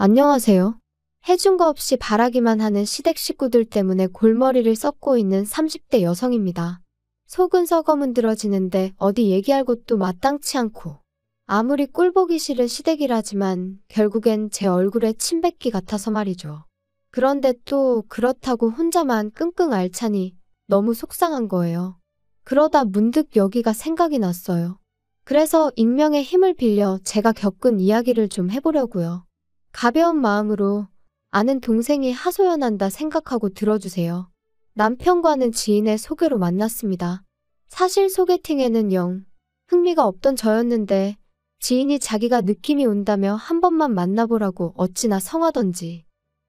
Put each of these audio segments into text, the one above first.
안녕하세요. 해준 거 없이 바라기만 하는 시댁 식구들 때문에 골머리를 썩고 있는 30대 여성입니다. 속은 썩어 문드러지는데 어디 얘기할 곳도 마땅치 않고 아무리 꼴보기 싫은 시댁이라지만 결국엔 제 얼굴에 침 뱉기 같아서 말이죠. 그런데 또 그렇다고 혼자만 끙끙 앓자니 너무 속상한 거예요. 그러다 문득 여기가 생각이 났어요. 그래서 익명의 힘을 빌려 제가 겪은 이야기를 좀 해보려고요. 가벼운 마음으로 아는 동생이 하소연한다 생각하고 들어주세요. 남편과는 지인의 소개로 만났습니다. 사실 소개팅에는 영 흥미가 없던 저였는데 지인이 자기가 느낌이 온다며 한 번만 만나보라고 어찌나 성하던지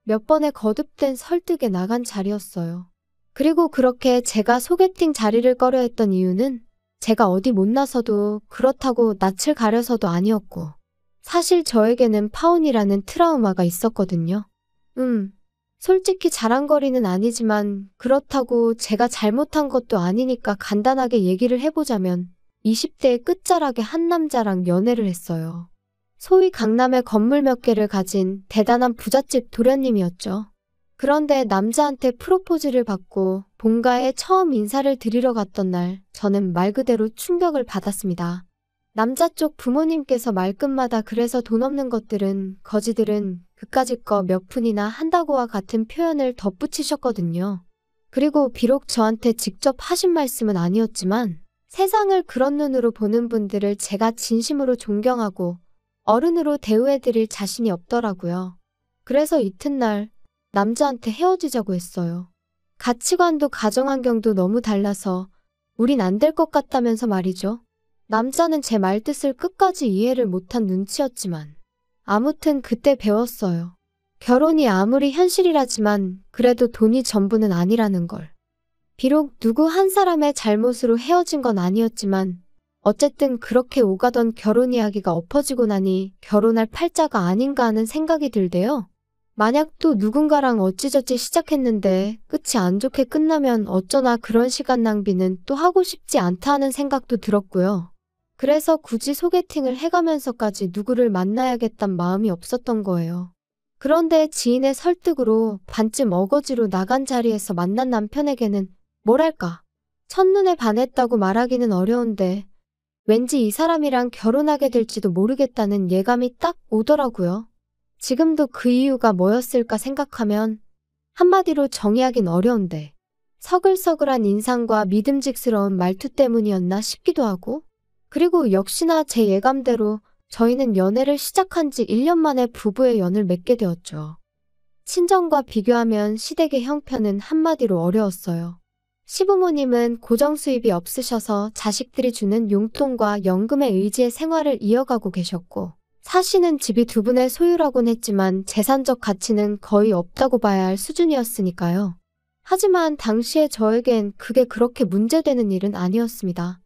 몇 번의 거듭된 설득에 나간 자리였어요. 그리고 그렇게 제가 소개팅 자리를 꺼려했던 이유는 제가 어디 못나서도 그렇다고 낯을 가려서도 아니었고 사실 저에게는 파혼이라는 트라우마가 있었거든요. 솔직히 자랑거리는 아니지만 그렇다고 제가 잘못한 것도 아니니까 간단하게 얘기를 해보자면 20대의 끝자락에 한 남자랑 연애를 했어요. 소위 강남에 건물 몇 개를 가진 대단한 부잣집 도련님이었죠. 그런데 남자한테 프로포즈를 받고 본가에 처음 인사를 드리러 갔던 날 저는 말 그대로 충격을 받았습니다. 남자 쪽 부모님께서 말끝마다 그래서 돈 없는 것들은 거지들은 그까짓 거 몇 푼이나 한다고와 같은 표현을 덧붙이셨거든요. 그리고 비록 저한테 직접 하신 말씀은 아니었지만 세상을 그런 눈으로 보는 분들을 제가 진심으로 존경하고 어른으로 대우해드릴 자신이 없더라고요. 그래서 이튿날 남자한테 헤어지자고 했어요. 가치관도 가정환경도 너무 달라서 우린 안 될 것 같다면서 말이죠. 남자는 제 말뜻을 끝까지 이해를 못한 눈치였지만 아무튼 그때 배웠어요. 결혼이 아무리 현실이라지만 그래도 돈이 전부는 아니라는 걸. 비록 누구 한 사람의 잘못으로 헤어진 건 아니었지만 어쨌든 그렇게 오가던 결혼 이야기가 엎어지고 나니 결혼할 팔자가 아닌가 하는 생각이 들대요. 만약 또 누군가랑 어찌저찌 시작했는데 끝이 안 좋게 끝나면 어쩌나 그런 시간 낭비는 또 하고 싶지 않다 하는 생각도 들었고요. 그래서 굳이 소개팅을 해가면서까지 누구를 만나야겠단 마음이 없었던 거예요. 그런데 지인의 설득으로 반쯤 어거지로 나간 자리에서 만난 남편에게는 뭐랄까 첫눈에 반했다고 말하기는 어려운데 왠지 이 사람이랑 결혼하게 될지도 모르겠다는 예감이 딱 오더라고요. 지금도 그 이유가 뭐였을까 생각하면 한마디로 정의하긴 어려운데 서글서글한 인상과 믿음직스러운 말투 때문이었나 싶기도 하고 그리고 역시나 제 예감대로 저희는 연애를 시작한 지 1년 만에 부부의 연을 맺게 되었죠. 친정과 비교하면 시댁의 형편은 한마디로 어려웠어요. 시부모님은 고정 수입이 없으셔서 자식들이 주는 용돈과 연금에 의지해 생활을 이어가고 계셨고 사시는 집이 두 분의 소유라곤 했지만 재산적 가치는 거의 없다고 봐야 할 수준이었으니까요. 하지만 당시에 저에겐 그게 그렇게 문제되는 일은 아니었습니다.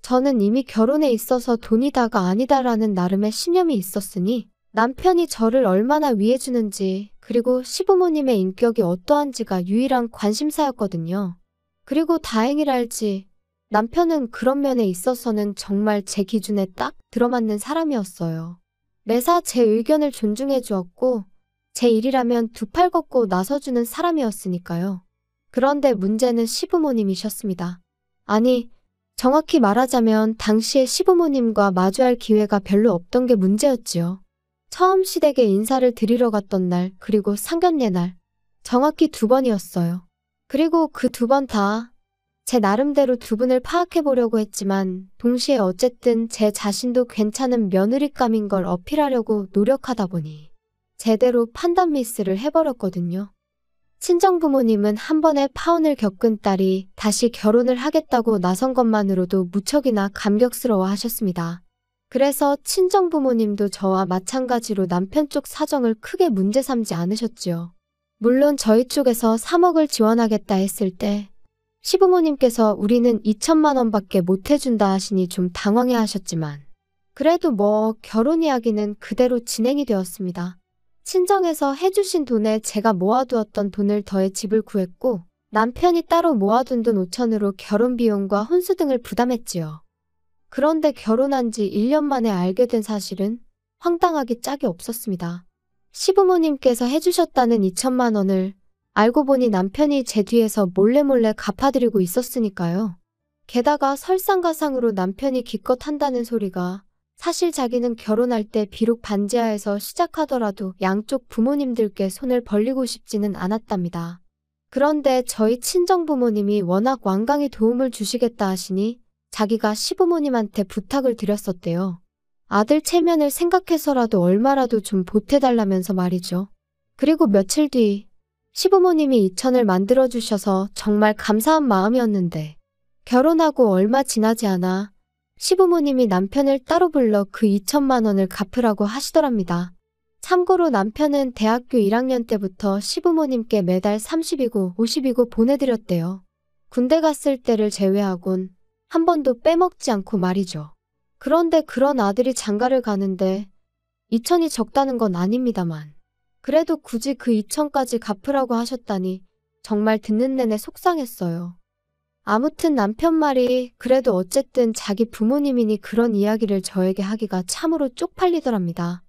저는 이미 결혼에 있어서 돈이 다가 아니다라는 나름의 신념이 있었으니 남편이 저를 얼마나 위해주는지 그리고 시부모님의 인격이 어떠한지가 유일한 관심사였거든요. 그리고 다행이랄지 남편은 그런 면에 있어서는 정말 제 기준에 딱 들어맞는 사람이었어요. 매사 제 의견을 존중해 주었고 제 일이라면 두 팔 걷고 나서주는 사람이었으니까요. 그런데 문제는 시부모님이셨습니다. 아니, 정확히 말하자면 당시에 시부모님과 마주할 기회가 별로 없던 게 문제였지요. 처음 시댁에 인사를 드리러 갔던 날 그리고 상견례 날 정확히 2번이었어요. 그리고 그 2번 다 제 나름대로 두 분을 파악해보려고 했지만 동시에 어쨌든 제 자신도 괜찮은 며느리감인 걸 어필하려고 노력하다 보니 제대로 판단 미스를 해버렸거든요. 친정부모님은 한 번에 파혼을 겪은 딸이 다시 결혼을 하겠다고 나선 것만으로도 무척이나 감격스러워 하셨습니다. 그래서 친정부모님도 저와 마찬가지로 남편 쪽 사정을 크게 문제 삼지 않으셨지요. 물론 저희 쪽에서 3억을 지원하겠다 했을 때 시부모님께서 우리는 2천만 원밖에 못 해준다 하시니 좀 당황해 하셨지만 그래도 뭐 결혼 이야기는 그대로 진행이 되었습니다. 친정에서 해주신 돈에 제가 모아두었던 돈을 더해 집을 구했고 남편이 따로 모아둔 돈 5천으로 결혼 비용과 혼수 등을 부담했지요. 그런데 결혼한 지 1년 만에 알게 된 사실은 황당하기 짝이 없었습니다. 시부모님께서 해주셨다는 2천만 원을 알고 보니 남편이 제 뒤에서 몰래 갚아드리고 있었으니까요. 게다가 설상가상으로 남편이 기껏 한다는 소리가 사실 자기는 결혼할 때 비록 반지하에서 시작하더라도 양쪽 부모님들께 손을 벌리고 싶지는 않았답니다. 그런데 저희 친정부모님이 워낙 완강히 도움을 주시겠다 하시니 자기가 시부모님한테 부탁을 드렸었대요. 아들 체면을 생각해서라도 얼마라도 좀 보태달라면서 말이죠. 그리고 며칠 뒤 시부모님이 2천을 만들어주셔서 정말 감사한 마음이었는데 결혼하고 얼마 지나지 않아 시부모님이 남편을 따로 불러 그 2천만 원을 갚으라고 하시더랍니다. 참고로 남편은 대학교 1학년 때부터 시부모님께 매달 30이고 50이고 보내드렸대요. 군대 갔을 때를 제외하곤 한 번도 빼먹지 않고 말이죠. 그런데 그런 아들이 장가를 가는데 2천이 적다는 건 아닙니다만 그래도 굳이 그 2천까지 갚으라고 하셨다니 정말 듣는 내내 속상했어요. 아무튼 남편 말이 그래도 어쨌든 자기 부모님이니 그런 이야기를 저에게 하기가 참으로 쪽팔리더랍니다.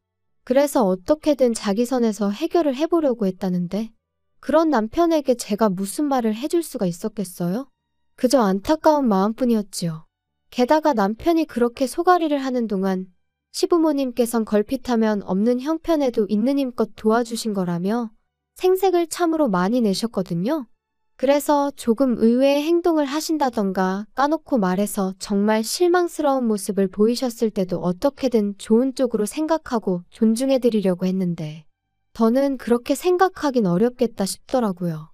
그래서 어떻게든 자기 선에서 해결을 해보려고 했다는데 그런 남편에게 제가 무슨 말을 해줄 수가 있었겠어요? 그저 안타까운 마음뿐이었지요. 게다가 남편이 그렇게 소가리를 하는 동안 시부모님께선 걸핏하면 없는 형편에도 있는 힘껏 도와주신 거라며 생색을 참으로 많이 내셨거든요. 그래서 조금 의외의 행동을 하신다던가 까놓고 말해서 정말 실망스러운 모습을 보이셨을 때도 어떻게든 좋은 쪽으로 생각하고 존중해드리려고 했는데 더는 그렇게 생각하긴 어렵겠다 싶더라고요.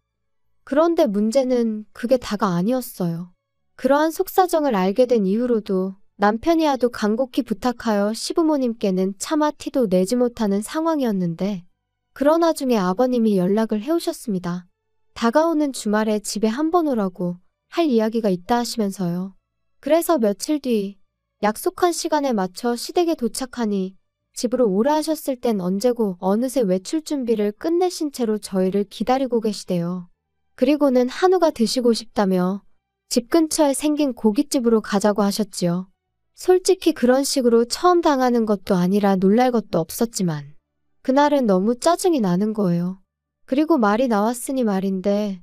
그런데 문제는 그게 다가 아니었어요. 그러한 속사정을 알게 된 이후로도 남편이 하도 간곡히 부탁하여 시부모님께는 차마 티도 내지 못하는 상황이었는데 그런 와중에 아버님이 연락을 해오셨습니다. 다가오는 주말에 집에 한번 오라고 할 이야기가 있다 하시면서요. 그래서 며칠 뒤 약속한 시간에 맞춰 시댁에 도착하니 집으로 오라 하셨을 땐 언제고 어느새 외출 준비를 끝내신 채로 저희를 기다리고 계시대요. 그리고는 한우가 드시고 싶다며 집 근처에 생긴 고깃집으로 가자고 하셨지요. 솔직히 그런 식으로 처음 당하는 것도 아니라 놀랄 것도 없었지만 그날은 너무 짜증이 나는 거예요. 그리고 말이 나왔으니 말인데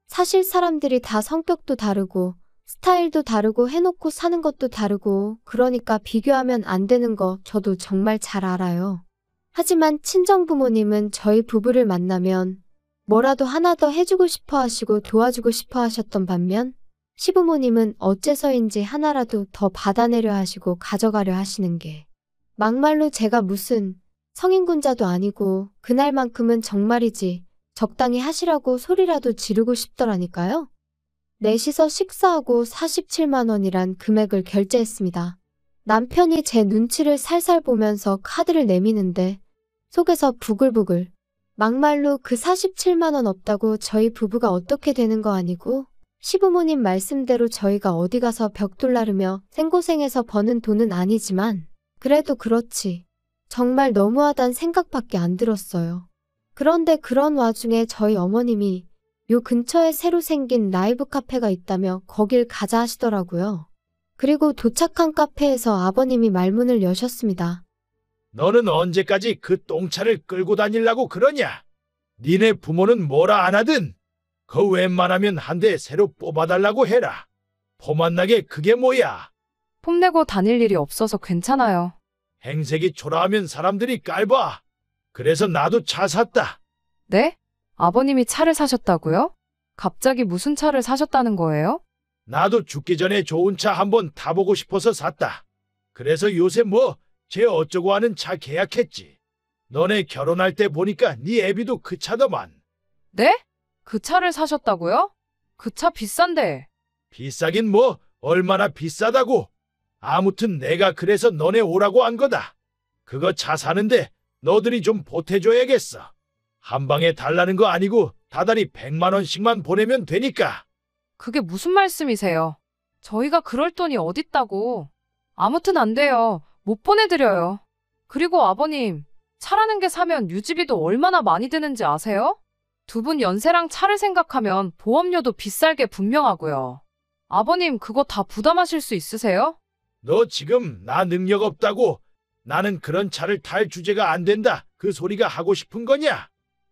사실 사람들이 다 성격도 다르고 스타일도 다르고 해놓고 사는 것도 다르고 그러니까 비교하면 안 되는 거 저도 정말 잘 알아요. 하지만 친정부모님은 저희 부부를 만나면 뭐라도 하나 더 해주고 싶어 하시고 도와주고 싶어 하셨던 반면 시부모님은 어째서인지 하나라도 더 받아내려 하시고 가져가려 하시는 게 막말로 제가 무슨 성인군자도 아니고 그날만큼은 정말이지 적당히 하시라고 소리라도 지르고 싶더라니까요. 넷이서 식사하고 47만 원이란 금액을 결제했습니다. 남편이 제 눈치를 살살 보면서 카드를 내미는데 속에서 부글부글 막말로 그 47만 원 없다고 저희 부부가 어떻게 되는 거 아니고 시부모님 말씀대로 저희가 어디 가서 벽돌 나르며 생고생해서 버는 돈은 아니지만 그래도 그렇지. 정말 너무하단 생각밖에 안 들었어요. 그런데 그런 와중에 저희 어머님이 요 근처에 새로 생긴 라이브 카페가 있다며 거길 가자 하시더라고요. 그리고 도착한 카페에서 아버님이 말문을 여셨습니다. 너는 언제까지 그 똥차를 끌고 다니려고 그러냐? 니네 부모는 뭐라 안 하든 그 웬만하면 한 대 새로 뽑아달라고 해라. 포만나게 그게 뭐야? 폼내고 다닐 일이 없어서 괜찮아요. 행색이 초라하면 사람들이 깔봐. 그래서 나도 차 샀다. 네? 아버님이 차를 사셨다고요? 갑자기 무슨 차를 사셨다는 거예요? 나도 죽기 전에 좋은 차 한번 타보고 싶어서 샀다. 그래서 요새 뭐 쟤 어쩌고 하는 차 계약했지. 너네 결혼할 때 보니까 네 애비도 그 차더만. 네? 그 차를 사셨다고요? 그 차 비싼데. 비싸긴 뭐 얼마나 비싸다고. 아무튼 내가 그래서 너네 오라고 한 거다. 그거 차 사는데 너들이 좀 보태줘야겠어. 한 방에 달라는 거 아니고 다달이 100만 원씩만 보내면 되니까. 그게 무슨 말씀이세요? 저희가 그럴 돈이 어딨다고. 아무튼 안 돼요. 못 보내드려요. 그리고 아버님, 차라는 게 사면 유지비도 얼마나 많이 드는지 아세요? 두 분 연세랑 차를 생각하면 보험료도 비쌀 게 분명하고요. 아버님 그거 다 부담하실 수 있으세요? 너 지금 나 능력 없다고 나는 그런 차를 탈 주제가 안 된다. 그 소리가 하고 싶은 거냐?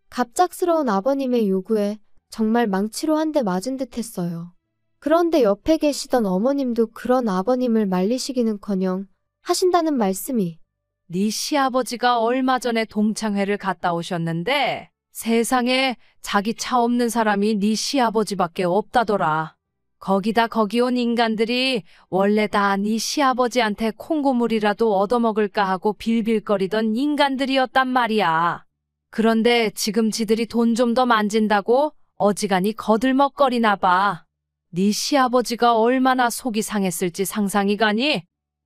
갑작스러운 아버님의 요구에 정말 망치로 한 대 맞은 듯 했어요. 그런데 옆에 계시던 어머님도 그런 아버님을 말리시기는커녕 하신다는 말씀이 네 시아버지가 얼마 전에 동창회를 갔다 오셨는데 세상에 자기 차 없는 사람이 네 시아버지밖에 없다더라. 거기다 거기 온 인간들이 원래 다 네 시아버지한테 콩고물이라도 얻어먹을까 하고 빌빌거리던 인간들이었단 말이야. 그런데 지금 지들이 돈 좀 더 만진다고 어지간히 거들먹거리나 봐. 네 시아버지가 얼마나 속이 상했을지 상상이 가니?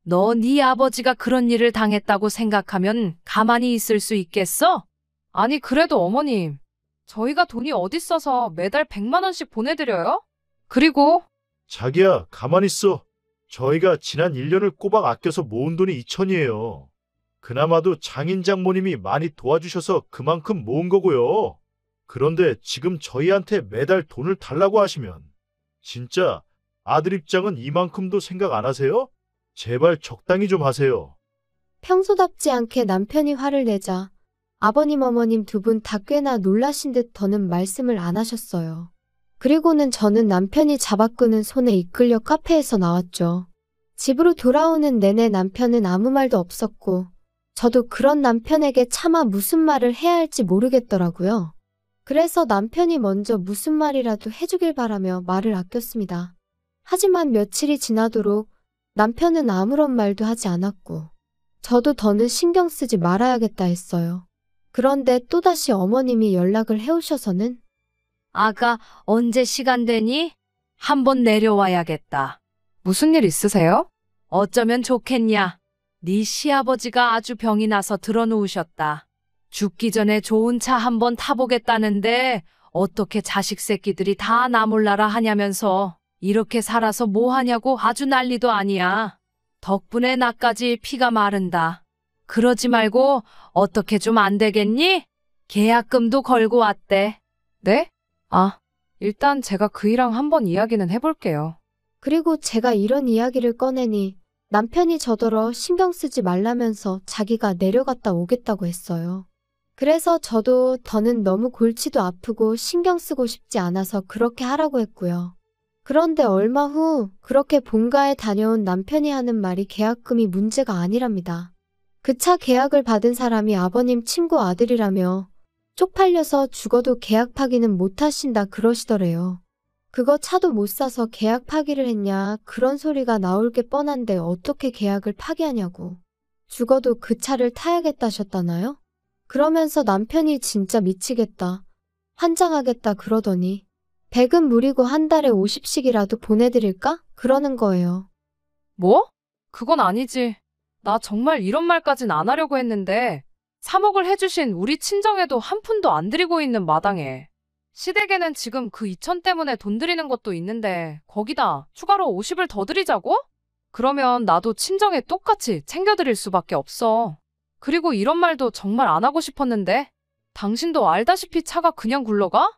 너 네 아버지가 그런 일을 당했다고 생각하면 가만히 있을 수 있겠어? 아니 그래도 어머님, 저희가 돈이 어딨어서 매달 100만 원씩 보내드려요? 그리고 자기야, 가만히 있어. 저희가 지난 1년을 꼬박 아껴서 모은 돈이 2천이에요. 그나마도 장인 장모님이 많이 도와주셔서 그만큼 모은 거고요. 그런데 지금 저희한테 매달 돈을 달라고 하시면 진짜 아들 입장은 이만큼도 생각 안 하세요? 제발 적당히 좀 하세요. 평소답지 않게 남편이 화를 내자 아버님 어머님 두 분 다 꽤나 놀라신 듯 더는 말씀을 안 하셨어요. 그리고는 저는 남편이 잡아끄는 손에 이끌려 카페에서 나왔죠. 집으로 돌아오는 내내 남편은 아무 말도 없었고 저도 그런 남편에게 차마 무슨 말을 해야 할지 모르겠더라고요. 그래서 남편이 먼저 무슨 말이라도 해주길 바라며 말을 아꼈습니다. 하지만 며칠이 지나도록 남편은 아무런 말도 하지 않았고 저도 더는 신경 쓰지 말아야겠다 했어요. 그런데 또다시 어머님이 연락을 해오셔서는 아가 언제 시간 되니? 한번 내려와야겠다. 무슨 일 있으세요? 어쩌면 좋겠냐? 네 시아버지가 아주 병이 나서 들어누우셨다. 죽기 전에 좋은 차 한번 타보겠다는데 어떻게 자식 새끼들이 다 나 몰라라 하냐면서 이렇게 살아서 뭐 하냐고 아주 난리도 아니야. 덕분에 나까지 피가 마른다. 그러지 말고 어떻게 좀 안 되겠니? 계약금도 걸고 왔대. 네? 아, 일단 제가 그이랑 한번 이야기는 해볼게요. 그리고 제가 이런 이야기를 꺼내니 남편이 저더러 신경 쓰지 말라면서 자기가 내려갔다 오겠다고 했어요. 그래서 저도 더는 너무 골치도 아프고 신경 쓰고 싶지 않아서 그렇게 하라고 했고요. 그런데 얼마 후 그렇게 본가에 다녀온 남편이 하는 말이 계약금이 문제가 아니랍니다. 그 차 계약을 받은 사람이 아버님 친구 아들이라며 쪽팔려서 죽어도 계약 파기는 못 하신다 그러시더래요. 그거 차도 못 사서 계약 파기를 했냐 그런 소리가 나올 게 뻔한데 어떻게 계약을 파기하냐고. 죽어도 그 차를 타야겠다셨다나요? 그러면서 남편이 진짜 미치겠다. 환장하겠다 그러더니 100은 무리고 한 달에 50씩이라도 보내드릴까? 그러는 거예요. 뭐? 그건 아니지. 나 정말 이런 말까진 안 하려고 했는데 3억을 해주신 우리 친정에도 한 푼도 안 드리고 있는 마당에 시댁에는 지금 그 2천 때문에 돈 드리는 것도 있는데 거기다 추가로 50을 더 드리자고? 그러면 나도 친정에 똑같이 챙겨드릴 수밖에 없어. 그리고 이런 말도 정말 안 하고 싶었는데 당신도 알다시피 차가 그냥 굴러가?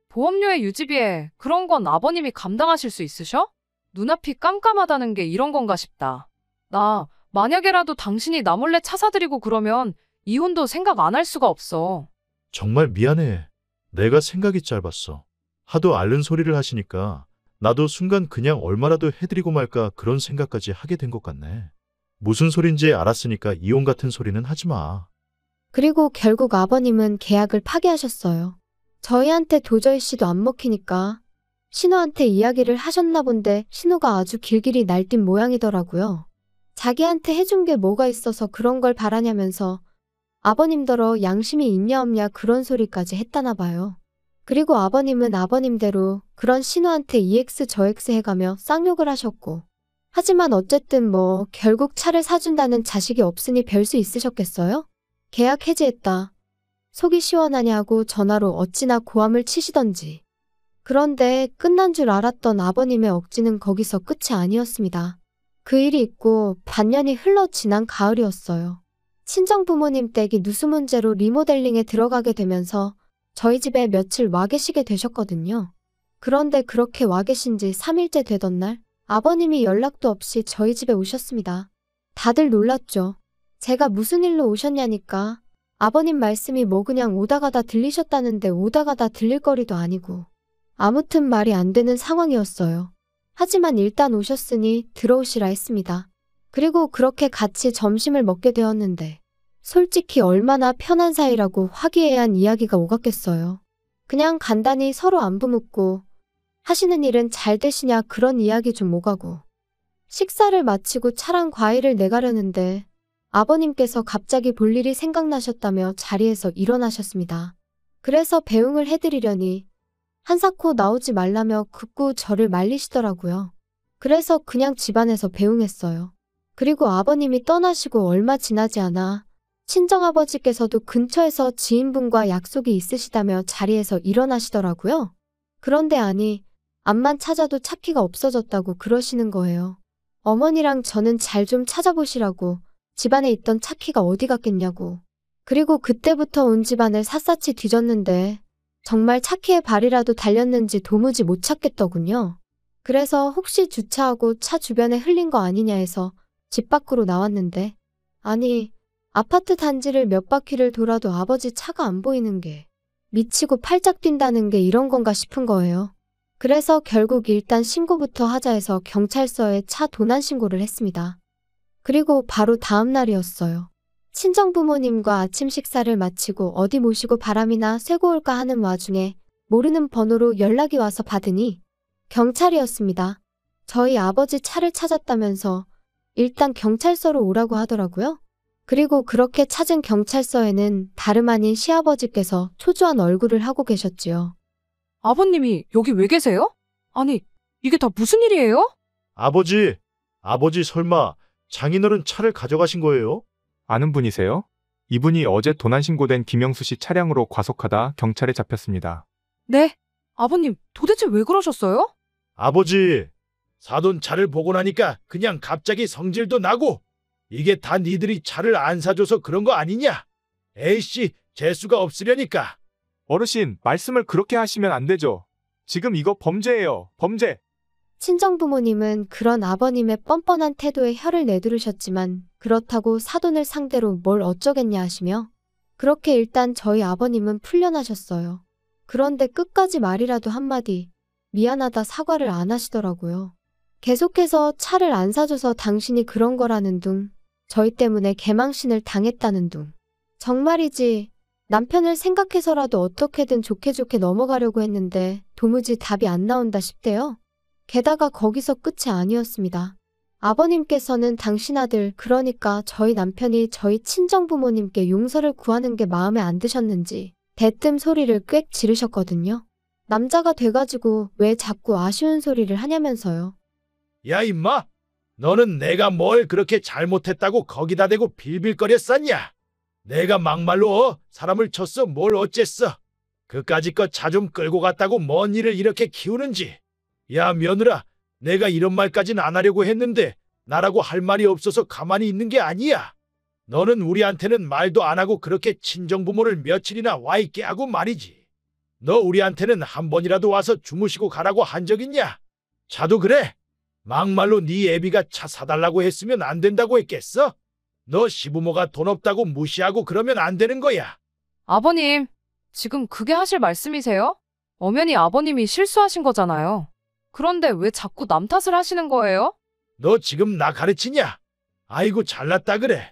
보험료에 유지비에 그런 건 아버님이 감당하실 수 있으셔? 눈앞이 깜깜하다는 게 이런 건가 싶다. 나 만약에라도 당신이 나 몰래 차 사드리고 그러면 이혼도 생각 안 할 수가 없어. 정말 미안해. 내가 생각이 짧았어. 하도 앓는 소리를 하시니까 나도 순간 그냥 얼마라도 해드리고 말까 그런 생각까지 하게 된 것 같네. 무슨 소린지 알았으니까 이혼 같은 소리는 하지 마. 그리고 결국 아버님은 계약을 파기하셨어요. 저희한테 도저히 씨도 안 먹히니까 신우한테 이야기를 하셨나 본데 신우가 아주 길길이 날뛴 모양이더라고요. 자기한테 해준 게 뭐가 있어서 그런 걸 바라냐면서 아버님더러 양심이 있냐 없냐 그런 소리까지 했다나 봐요. 그리고 아버님은 아버님대로 그런 신우한테 EX 저X 해가며 쌍욕을 하셨고 하지만 어쨌든 뭐 결국 차를 사준다는 자식이 없으니 별 수 있으셨겠어요? 계약 해지했다. 속이 시원하냐고 전화로 어찌나 고함을 치시던지. 그런데 끝난 줄 알았던 아버님의 억지는 거기서 끝이 아니었습니다. 그 일이 있고 반년이 흘러 지난 가을이었어요. 친정부모님 댁이 누수 문제로 리모델링에 들어가게 되면서 저희 집에 며칠 와 계시게 되셨거든요. 그런데 그렇게 와 계신 지 3일째 되던 날 아버님이 연락도 없이 저희 집에 오셨습니다. 다들 놀랐죠. 제가 무슨 일로 오셨냐니까. 아버님 말씀이 뭐 그냥 오다 가다 들리셨다는데 오다 가다 들릴 거리도 아니고. 아무튼 말이 안 되는 상황이었어요. 하지만 일단 오셨으니 들어오시라 했습니다. 그리고 그렇게 같이 점심을 먹게 되었는데 솔직히 얼마나 편한 사이라고 화기애애한 이야기가 오갔겠어요. 그냥 간단히 서로 안부 묻고 하시는 일은 잘 되시냐 그런 이야기 좀 오가고. 식사를 마치고 차랑 과일을 내가려는데 아버님께서 갑자기 볼 일이 생각나셨다며 자리에서 일어나셨습니다. 그래서 배웅을 해드리려니 한사코 나오지 말라며 극구 저를 말리시더라고요. 그래서 그냥 집안에서 배웅했어요. 그리고 아버님이 떠나시고 얼마 지나지 않아 친정아버지께서도 근처에서 지인분과 약속이 있으시다며 자리에서 일어나시더라고요. 그런데 아니, 앞만 찾아도 차키가 없어졌다고 그러시는 거예요. 어머니랑 저는 잘 좀 찾아보시라고, 집안에 있던 차키가 어디 갔겠냐고. 그리고 그때부터 온 집안을 샅샅이 뒤졌는데 정말 차키의 발이라도 달렸는지 도무지 못 찾겠더군요. 그래서 혹시 주차하고 차 주변에 흘린 거 아니냐 해서 집 밖으로 나왔는데, 아니, 아파트 단지를 몇 바퀴를 돌아도 아버지 차가 안 보이는 게 미치고 팔짝 뛴다는 게 이런 건가 싶은 거예요. 그래서 결국 일단 신고부터 하자 해서 경찰서에 차 도난 신고를 했습니다. 그리고 바로 다음 날이었어요. 친정부모님과 아침 식사를 마치고 어디 모시고 바람이나 쐬고 올까 하는 와중에 모르는 번호로 연락이 와서 받으니 경찰이었습니다. 저희 아버지 차를 찾았다면서 일단 경찰서로 오라고 하더라고요. 그리고 그렇게 찾은 경찰서에는 다름 아닌 시아버지께서 초조한 얼굴을 하고 계셨지요. 아버님이 여기 왜 계세요? 아니, 이게 다 무슨 일이에요? 아버지 설마 장인어른 차를 가져가신 거예요? 아는 분이세요? 이분이 어제 도난 신고된 김영수 씨 차량으로 과속하다 경찰에 잡혔습니다. 네? 아버님, 도대체 왜 그러셨어요? 아버지, 사돈 차를 보고 나니까 그냥 갑자기 성질도 나고, 이게 다 니들이 차를 안 사줘서 그런 거 아니냐? 에이씨, 재수가 없으려니까. 어르신, 말씀을 그렇게 하시면 안 되죠. 지금 이거 범죄예요. 범죄. 친정부모님은 그런 아버님의 뻔뻔한 태도에 혀를 내두르셨지만 그렇다고 사돈을 상대로 뭘 어쩌겠냐 하시며 그렇게 일단 저희 아버님은 풀려나셨어요. 그런데 끝까지 말이라도 한마디 미안하다 사과를 안 하시더라고요. 계속해서 차를 안 사줘서 당신이 그런 거라는 둥, 저희 때문에 개망신을 당했다는 둥. 정말이지 남편을 생각해서라도 어떻게든 좋게 넘어가려고 했는데 도무지 답이 안 나온다 싶대요. 게다가 거기서 끝이 아니었습니다. 아버님께서는 당신 아들, 그러니까 저희 남편이 저희 친정부모님께 용서를 구하는 게 마음에 안 드셨는지 대뜸 소리를 꽥 지르셨거든요. 남자가 돼가지고 왜 자꾸 아쉬운 소리를 하냐면서요. 야 임마, 너는 내가 뭘 그렇게 잘못했다고 거기다 대고 빌빌거렸었냐? 내가 막말로 사람을 쳤어 뭘 어쨌어? 그까짓 거 차 좀 끌고 갔다고 뭔 일을 이렇게 키우는지. 야 며느라, 내가 이런 말까진 안 하려고 했는데 나라고 할 말이 없어서 가만히 있는 게 아니야. 너는 우리한테는 말도 안 하고 그렇게 친정부모를 며칠이나 와 있게 하고 말이지. 너 우리한테는 한 번이라도 와서 주무시고 가라고 한 적 있냐? 차도 그래. 막말로 네 애비가 차 사달라고 했으면 안 된다고 했겠어? 너 시부모가 돈 없다고 무시하고 그러면 안 되는 거야. 아버님, 지금 그게 하실 말씀이세요? 엄연히 아버님이 실수하신 거잖아요. 그런데 왜 자꾸 남 탓을 하시는 거예요? 너 지금 나 가르치냐? 아이고 잘났다 그래.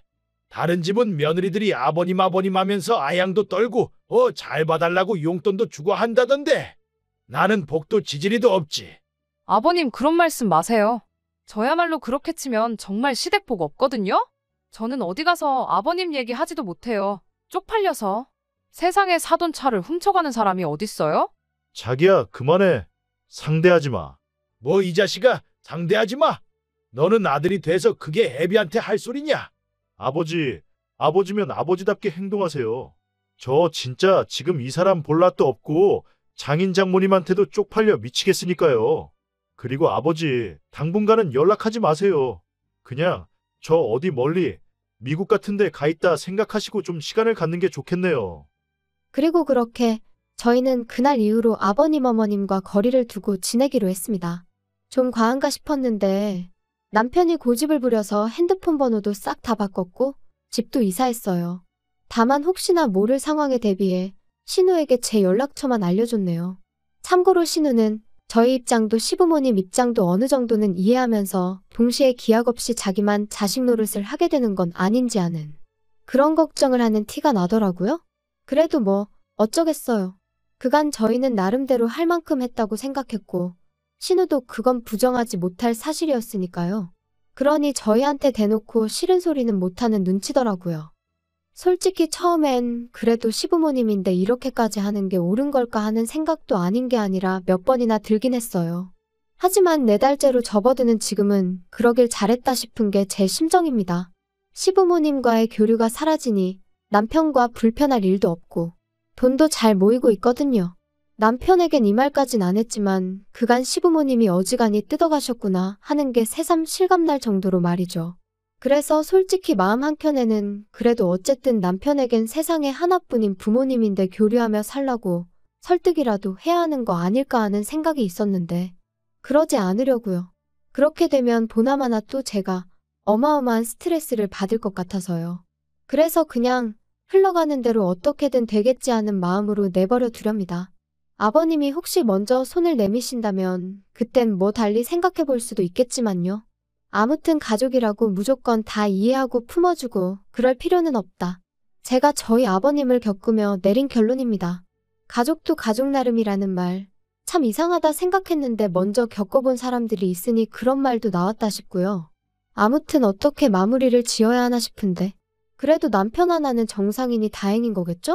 다른 집은 며느리들이 아버님 하면서 아양도 떨고 잘 봐달라고 용돈도 주고 한다던데. 나는 복도 지지리도 없지. 아버님 그런 말씀 마세요. 저야말로 그렇게 치면 정말 시댁복 없거든요? 저는 어디 가서 아버님 얘기 하지도 못해요. 쪽팔려서. 세상에 사돈 차를 훔쳐가는 사람이 어딨어요? 자기야 그만해. 상대하지 마. 뭐 이 자식아 상대하지 마. 너는 아들이 돼서 그게 애비한테 할 소리냐? 아버지면 아버지답게 행동하세요. 저 진짜 지금 이 사람 볼 낯도 없고 장인 장모님한테도 쪽팔려 미치겠으니까요. 그리고 아버지, 당분간은 연락하지 마세요. 그냥 저 어디 멀리 미국 같은 데 가 있다 생각하시고 좀 시간을 갖는 게 좋겠네요. 그리고 그렇게 저희는 그날 이후로 아버님 어머님과 거리를 두고 지내기로 했습니다. 좀 과한가 싶었는데 남편이 고집을 부려서 핸드폰 번호도 싹 다 바꿨고 집도 이사했어요. 다만 혹시나 모를 상황에 대비해 신우에게 제 연락처만 알려줬네요. 참고로 신우는 저희 입장도 시부모님 입장도 어느 정도는 이해하면서 동시에 기약 없이 자기만 자식 노릇을 하게 되는 건 아닌지 아는 그런 걱정을 하는 티가 나더라고요. 그래도 뭐 어쩌겠어요. 그간 저희는 나름대로 할 만큼 했다고 생각했고 신우도 그건 부정하지 못할 사실이었으니까요. 그러니 저희한테 대놓고 싫은 소리는 못하는 눈치더라고요. 솔직히 처음엔 그래도 시부모님인데 이렇게까지 하는 게 옳은 걸까 하는 생각도 아닌 게 아니라 몇 번이나 들긴 했어요. 하지만 4달째로 접어드는 지금은 그러길 잘했다 싶은 게 제 심정입니다. 시부모님과의 교류가 사라지니 남편과 불편할 일도 없고 돈도 잘 모이고 있거든요. 남편에겐 이 말까진 안 했지만 그간 시부모님이 어지간히 뜯어가셨구나 하는 게 새삼 실감날 정도로 말이죠. 그래서 솔직히 마음 한켠에는 그래도 어쨌든 남편에겐 세상에 하나뿐인 부모님인데 교류하며 살라고 설득이라도 해야 하는 거 아닐까 하는 생각이 있었는데 그러지 않으려고요. 그렇게 되면 보나마나 또 제가 어마어마한 스트레스를 받을 것 같아서요. 그래서 그냥 흘러가는 대로 어떻게든 되겠지 하는 마음으로 내버려 두렵니다. 아버님이 혹시 먼저 손을 내미신다면 그땐 뭐 달리 생각해 볼 수도 있겠지만요. 아무튼 가족이라고 무조건 다 이해하고 품어주고 그럴 필요는 없다. 제가 저희 아버님을 겪으며 내린 결론입니다. 가족도 가족 나름이라는 말, 참 이상하다 생각했는데 먼저 겪어본 사람들이 있으니 그런 말도 나왔다 싶고요. 아무튼 어떻게 마무리를 지어야 하나 싶은데 그래도 남편 하나는 정상이니 다행인 거겠죠?